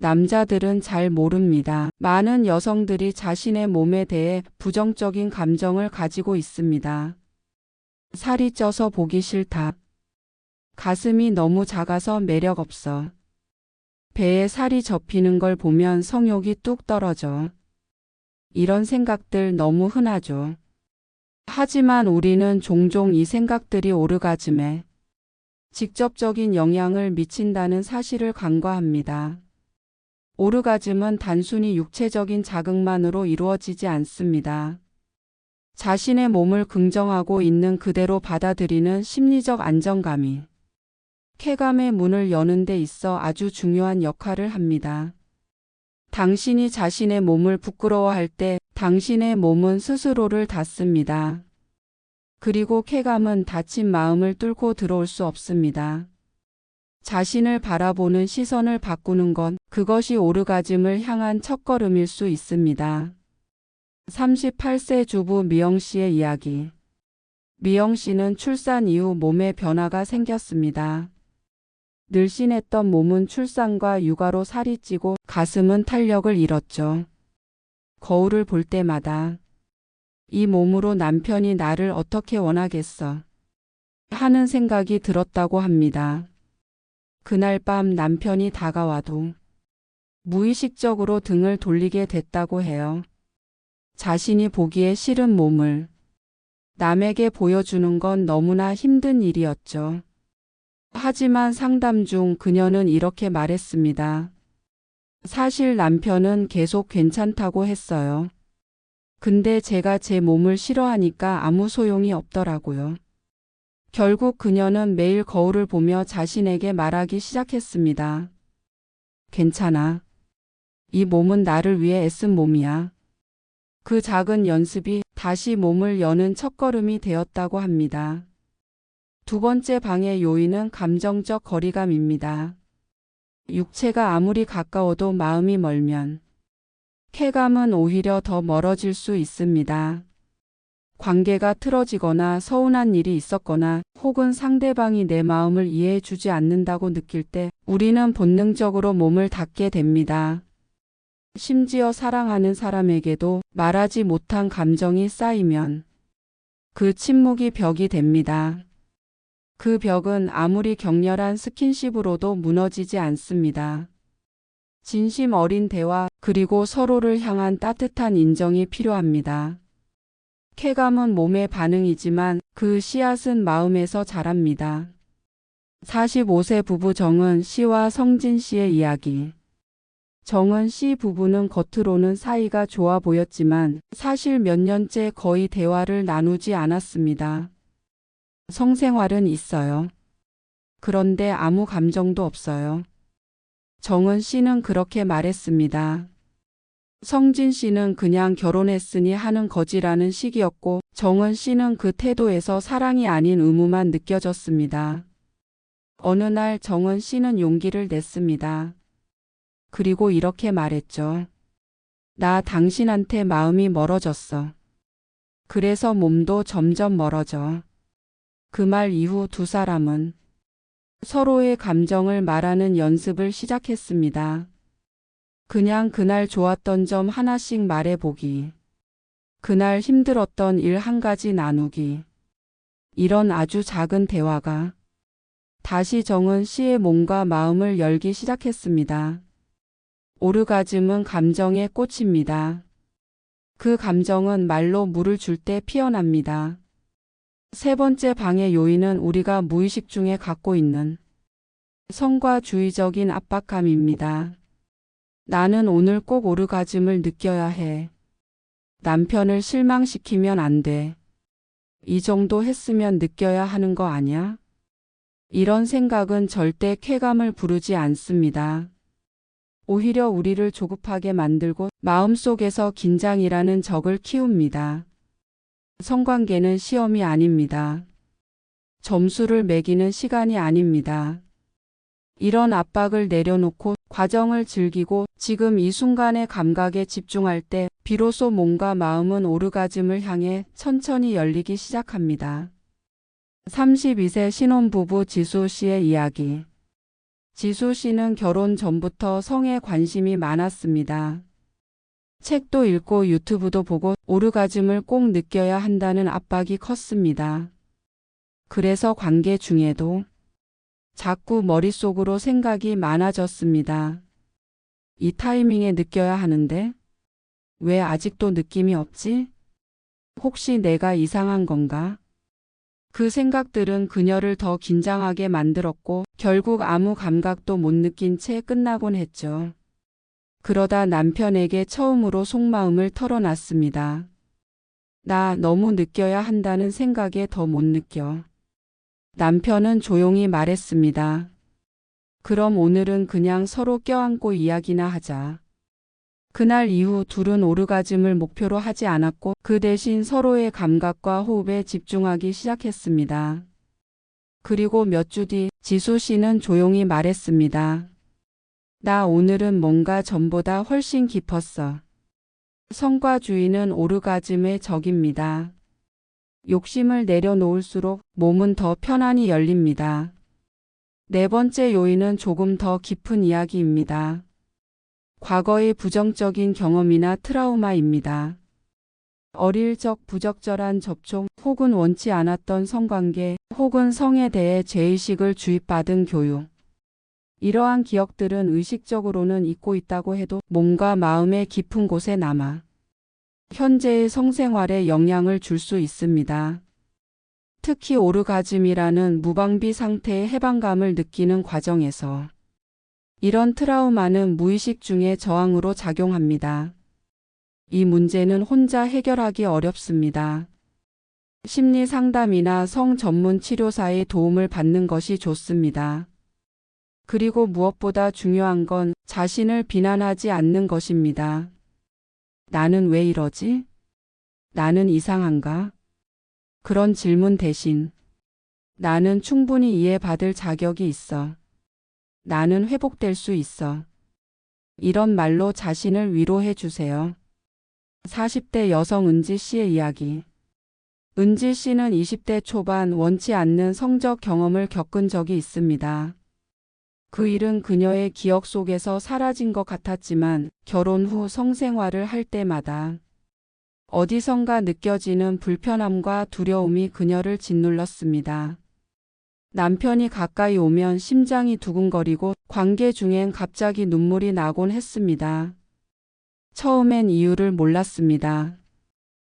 남자들은 잘 모릅니다. 많은 여성들이 자신의 몸에 대해 부정적인 감정을 가지고 있습니다. 살이 쪄서 보기 싫다. 가슴이 너무 작아서 매력 없어. 배에 살이 접히는 걸 보면 성욕이 뚝 떨어져. 이런 생각들 너무 흔하죠. 하지만 우리는 종종 이 생각들이 오르가즘에 직접적인 영향을 미친다는 사실을 간과합니다. 오르가즘은 단순히 육체적인 자극만으로 이루어지지 않습니다. 자신의 몸을 긍정하고 있는 그대로 받아들이는 심리적 안정감이 쾌감의 문을 여는 데 있어 아주 중요한 역할을 합니다. 당신이 자신의 몸을 부끄러워할 때 당신의 몸은 스스로를 닫습니다. 그리고 쾌감은 닫힌 마음을 뚫고 들어올 수 없습니다. 자신을 바라보는 시선을 바꾸는 것, 그것이 오르가즘을 향한 첫걸음일 수 있습니다. 38세 주부 미영 씨의 이야기. 미영 씨는 출산 이후 몸에 변화가 생겼습니다. 늘씬했던 몸은 출산과 육아로 살이 찌고 가슴은 탄력을 잃었죠. 거울을 볼 때마다 이 몸으로 남편이 나를 어떻게 원하겠어 하는 생각이 들었다고 합니다. 그날 밤 남편이 다가와도 무의식적으로 등을 돌리게 됐다고 해요. 자신이 보기에 싫은 몸을 남에게 보여주는 건 너무나 힘든 일이었죠. 하지만 상담 중 그녀는 이렇게 말했습니다. 사실 남편은 계속 괜찮다고 했어요. 근데 제가 제 몸을 싫어하니까 아무 소용이 없더라고요. 결국 그녀는 매일 거울을 보며 자신에게 말하기 시작했습니다. 괜찮아. 이 몸은 나를 위해 애쓴 몸이야. 그 작은 연습이 다시 몸을 여는 첫걸음이 되었다고 합니다. 두 번째 방해 요인은 감정적 거리감입니다. 육체가 아무리 가까워도 마음이 멀면 쾌감은 오히려 더 멀어질 수 있습니다. 관계가 틀어지거나 서운한 일이 있었거나 혹은 상대방이 내 마음을 이해해 주지 않는다고 느낄 때 우리는 본능적으로 몸을 닫게 됩니다. 심지어 사랑하는 사람에게도 말하지 못한 감정이 쌓이면 그 침묵이 벽이 됩니다. 그 벽은 아무리 격렬한 스킨십으로도 무너지지 않습니다. 진심 어린 대화 그리고 서로를 향한 따뜻한 인정이 필요합니다. 쾌감은 몸의 반응이지만 그 씨앗은 마음에서 자랍니다. 45세 부부 정은 씨와 성진 씨의 이야기. 정은 씨 부부는 겉으로는 사이가 좋아 보였지만 사실 몇 년째 거의 대화를 나누지 않았습니다. 성생활은 있어요. 그런데 아무 감정도 없어요. 정은 씨는 그렇게 말했습니다. 성진 씨는 그냥 결혼했으니 하는 거지라는 식이었고 정은 씨는 그 태도에서 사랑이 아닌 의무만 느껴졌습니다. 어느 날 정은 씨는 용기를 냈습니다. 그리고 이렇게 말했죠. 나 당신한테 마음이 멀어졌어. 그래서 몸도 점점 멀어져. 그 말 이후 두 사람은 서로의 감정을 말하는 연습을 시작했습니다. 그냥 그날 좋았던 점 하나씩 말해보기. 그날 힘들었던 일 한 가지 나누기. 이런 아주 작은 대화가 다시 정은 씨의 몸과 마음을 열기 시작했습니다. 오르가즘은 감정의 꽃입니다. 그 감정은 말로 물을 줄 때 피어납니다. 세 번째 방해 요인은 우리가 무의식 중에 갖고 있는 성과주의적인 압박감입니다. 나는 오늘 꼭 오르가즘을 느껴야 해. 남편을 실망시키면 안 돼. 이 정도 했으면 느껴야 하는 거 아니야? 이런 생각은 절대 쾌감을 부르지 않습니다. 오히려 우리를 조급하게 만들고 마음속에서 긴장이라는 적을 키웁니다. 성관계는 시험이 아닙니다. 점수를 매기는 시간이 아닙니다. 이런 압박을 내려놓고 과정을 즐기고 지금 이 순간의 감각에 집중할 때 비로소 몸과 마음은 오르가즘을 향해 천천히 열리기 시작합니다. 32세 신혼부부 지수 씨의 이야기. 지수 씨는 결혼 전부터 성에 관심이 많았습니다. 책도 읽고 유튜브도 보고 오르가즘을 꼭 느껴야 한다는 압박이 컸습니다. 그래서 관계 중에도 자꾸 머릿속으로 생각이 많아졌습니다. 이 타이밍에 느껴야 하는데 왜 아직도 느낌이 없지? 혹시 내가 이상한 건가? 그 생각들은 그녀를 더 긴장하게 만들었고 결국 아무 감각도 못 느낀 채 끝나곤 했죠. 그러다 남편에게 처음으로 속마음을 털어놨습니다. 나 너무 느껴야 한다는 생각에 더 못 느껴. 남편은 조용히 말했습니다. 그럼 오늘은 그냥 서로 껴안고 이야기나 하자. 그날 이후 둘은 오르가즘을 목표로 하지 않았고 그 대신 서로의 감각과 호흡에 집중하기 시작했습니다. 그리고 몇 주 뒤 지수 씨는 조용히 말했습니다. 나 오늘은 뭔가 전보다 훨씬 깊었어. 성과주의는 오르가즘의 적입니다. 욕심을 내려놓을수록 몸은 더 편안히 열립니다. 네 번째 요인은 조금 더 깊은 이야기입니다. 과거의 부정적인 경험이나 트라우마입니다. 어릴 적 부적절한 접촉 혹은 원치 않았던 성관계 혹은 성에 대해 죄의식을 주입받은 교육. 이러한 기억들은 의식적으로는 잊고 있다고 해도 몸과 마음의 깊은 곳에 남아 현재의 성생활에 영향을 줄 수 있습니다. 특히 오르가즘이라는 무방비 상태의 해방감을 느끼는 과정에서 이런 트라우마는 무의식 중에 저항으로 작용합니다. 이 문제는 혼자 해결하기 어렵습니다. 심리 상담이나 성 전문 치료사의 도움을 받는 것이 좋습니다. 그리고 무엇보다 중요한 건 자신을 비난하지 않는 것입니다. 나는 왜 이러지? 나는 이상한가? 그런 질문 대신 나는 충분히 이해받을 자격이 있어. 나는 회복될 수 있어. 이런 말로 자신을 위로해 주세요. 40대 여성 은지 씨의 이야기. 은지 씨는 20대 초반 원치 않는 성적 경험을 겪은 적이 있습니다. 그 일은 그녀의 기억 속에서 사라진 것 같았지만 결혼 후 성생활을 할 때마다 어디선가 느껴지는 불편함과 두려움이 그녀를 짓눌렀습니다. 남편이 가까이 오면 심장이 두근거리고 관계 중엔 갑자기 눈물이 나곤 했습니다. 처음엔 이유를 몰랐습니다.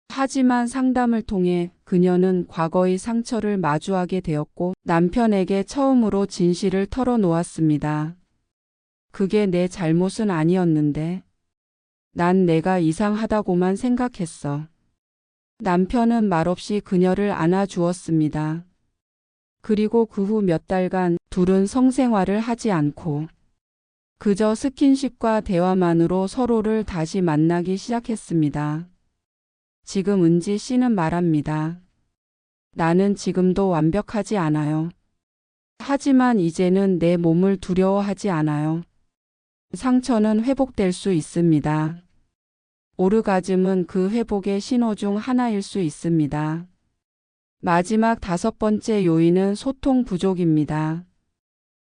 하지만 상담을 통해 그녀는 과거의 상처를 마주하게 되었고 남편에게 처음으로 진실을 털어놓았습니다. 그게 내 잘못은 아니었는데 난 내가 이상하다고만 생각했어. 남편은 말없이 그녀를 안아주었습니다. 그리고 그 후 몇 달간 둘은 성생활을 하지 않고 그저 스킨십과 대화만으로 서로를 다시 만나기 시작했습니다. 지금 은지 씨는 말합니다. 나는 지금도 완벽하지 않아요. 하지만 이제는 내 몸을 두려워하지 않아요. 상처는 회복될 수 있습니다. 오르가즘은 그 회복의 신호 중 하나일 수 있습니다. 마지막 5번째 요인은 소통 부족입니다.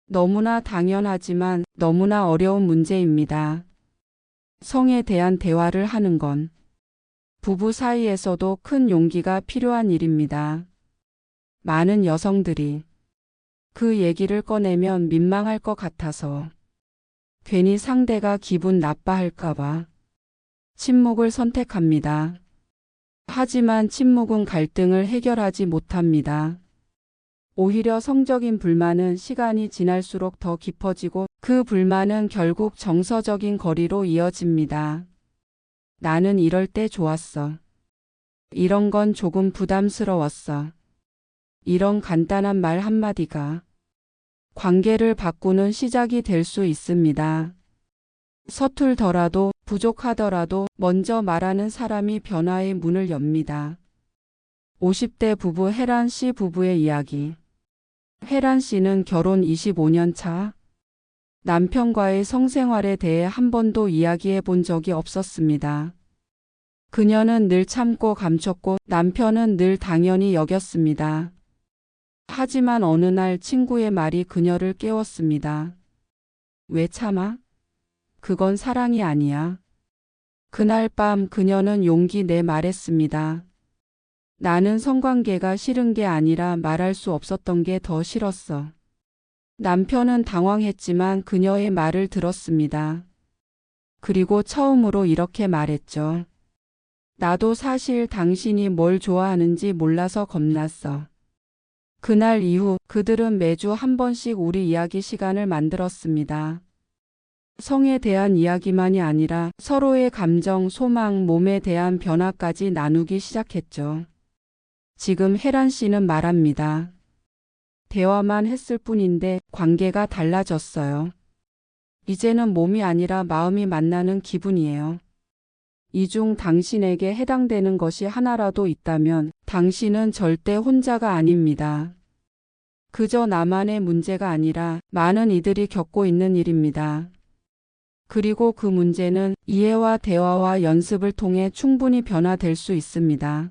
너무나 당연하지만 너무나 어려운 문제입니다. 성에 대한 대화를 하는 건 부부 사이에서도 큰 용기가 필요한 일입니다. 많은 여성들이 그 얘기를 꺼내면 민망할 것 같아서 괜히 상대가 기분 나빠할까봐 침묵을 선택합니다. 하지만 침묵은 갈등을 해결하지 못합니다. 오히려 성적인 불만은 시간이 지날수록 더 깊어지고 그 불만은 결국 정서적인 거리로 이어집니다. 나는 이럴 때 좋았어. 이런 건 조금 부담스러웠어. 이런 간단한 말 한마디가 관계를 바꾸는 시작이 될 수 있습니다. 서툴더라도 부족하더라도 먼저 말하는 사람이 변화의 문을 엽니다. 50대 부부 혜란 씨 부부의 이야기. 혜란 씨는 결혼 25년 차. 남편과의 성생활에 대해 한 번도 이야기해 본 적이 없었습니다. 그녀는 늘 참고 감췄고 남편은 늘 당연히 여겼습니다. 하지만 어느 날 친구의 말이 그녀를 깨웠습니다. 왜 참아? 그건 사랑이 아니야. 그날 밤 그녀는 용기 내 말했습니다. 나는 성관계가 싫은 게 아니라 말할 수 없었던 게 더 싫었어. 남편은 당황했지만 그녀의 말을 들었습니다. 그리고 처음으로 이렇게 말했죠. 나도 사실 당신이 뭘 좋아하는지 몰라서 겁났어. 그날 이후 그들은 매주 한 번씩 우리 이야기 시간을 만들었습니다. 성에 대한 이야기만이 아니라 서로의 감정, 소망, 몸에 대한 변화까지 나누기 시작했죠. 지금 혜란 씨는 말합니다. 대화만 했을 뿐인데 관계가 달라졌어요. 이제는 몸이 아니라 마음이 만나는 기분이에요. 이 중 당신에게 해당되는 것이 하나라도 있다면 당신은 절대 혼자가 아닙니다. 그저 나만의 문제가 아니라 많은 이들이 겪고 있는 일입니다. 그리고 그 문제는 이해와 대화와 연습을 통해 충분히 변화될 수 있습니다.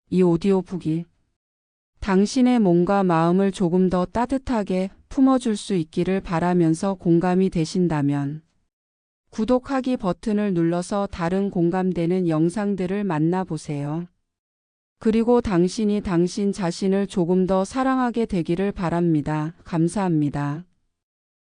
이 오디오북이 당신의 몸과 마음을 조금 더 따뜻하게 품어줄 수 있기를 바라면서 공감이 되신다면 구독하기 버튼을 눌러서 다른 공감되는 영상들을 만나보세요. 그리고 당신이 당신 자신을 조금 더 사랑하게 되기를 바랍니다. 감사합니다.